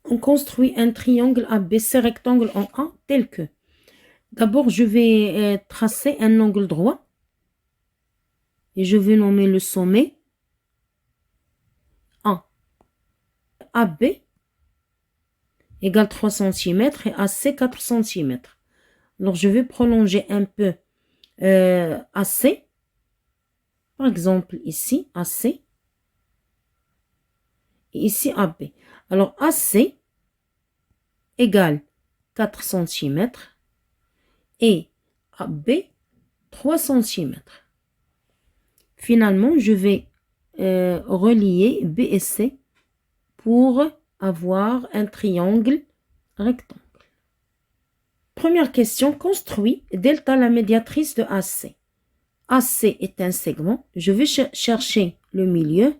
On construit un triangle ABC rectangle en A tel que. D'abord, je vais tracer un angle droit. Et je vais nommer le sommet A. AB égale 3 cm et AC 4 cm. Alors, je vais prolonger un peu AC. Par exemple, ici, AC. Et ici, AB. Alors, AC égale 4 cm et AB 3 cm. Finalement, je vais relier B et C pour avoir un triangle rectangle. Première question, construit delta la médiatrice de AC. AC est un segment. Je vais chercher le milieu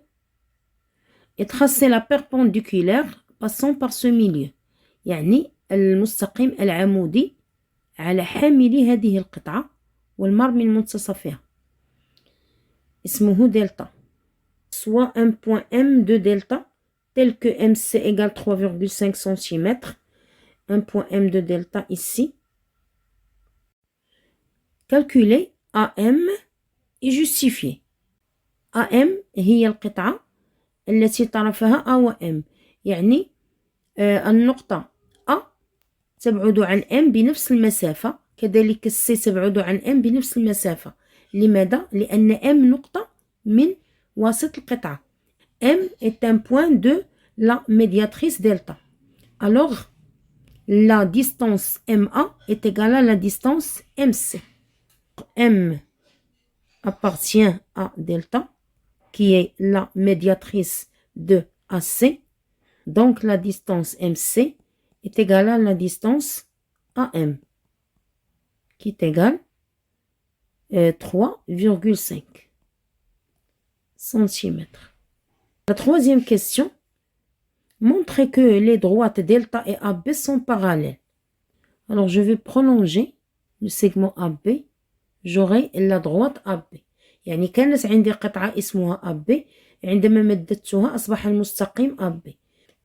et tracer la perpendiculaire passant par ce milieu. يعني المستقيم العمودي على حامل هذه القطعة والمر من منتصفها. اسمه delta. Soit un point M de delta tel que MC égale 3,5 cm. Un point M de delta ici. Calculer AM et justifier. AM هي القطعة التي طرفها A و M. يعني النقطة A تبعد عن M بنفس المسافة. كذلك C تبعد عن M بنفس المسافة. لماذا؟ لأن M نقطة من وسط القطعة. M est un point de la médiatrice delta. Alors, la distance MA est égale à la distance MC. M appartient à delta, qui est la médiatrice de AC. Donc, la distance MC est égale à la distance AM, qui est égale 3,5 cm. La troisième question, montre que les droites delta et AB sont parallèles. Alors, je vais prolonger le segment AB. J'aurai la droite AB. يعني كانت عندي قطعة اسمها AB. عندما مددتها أصبح المستقيم AB.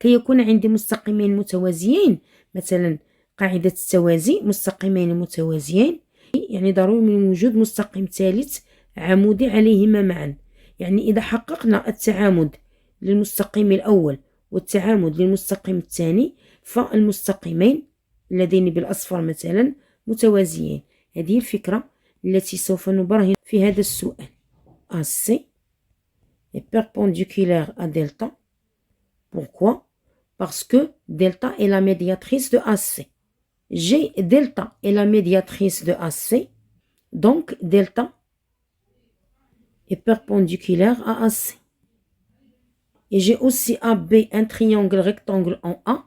كي يكون عندي مستقيمين متوازيين، مثلا قاعدة التوازي، مستقيمين متوازيين، يعني ضروري من وجود مستقيم ثالث عمودي عليهما معا. يعني إذا حققنا التعامد للمستقيم الأول والتعامد للمستقيم الثاني، فالمستقيمين اللذين بالأصفر مثلا متوازيين. هذه الفكرة التي سوف نبرهن في هذا السؤال. AC est perpendiculaire à delta. Pourquoi? Parce que delta est la médiatrice de AC. G delta est la médiatrice de AC. Donc delta est perpendiculaire à AC. Et j'ai aussi AB, un triangle rectangle en A.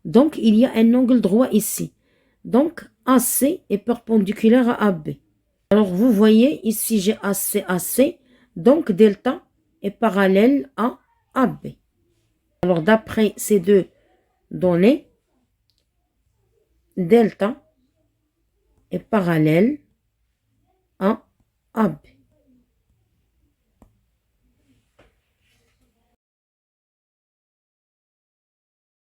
Donc il y a un angle droit ici. Donc AC est perpendiculaire à AB. Alors vous voyez ici j'ai AC, AC. Donc delta est parallèle à AB. Alors d'après ces deux données, delta est parallèle à AB.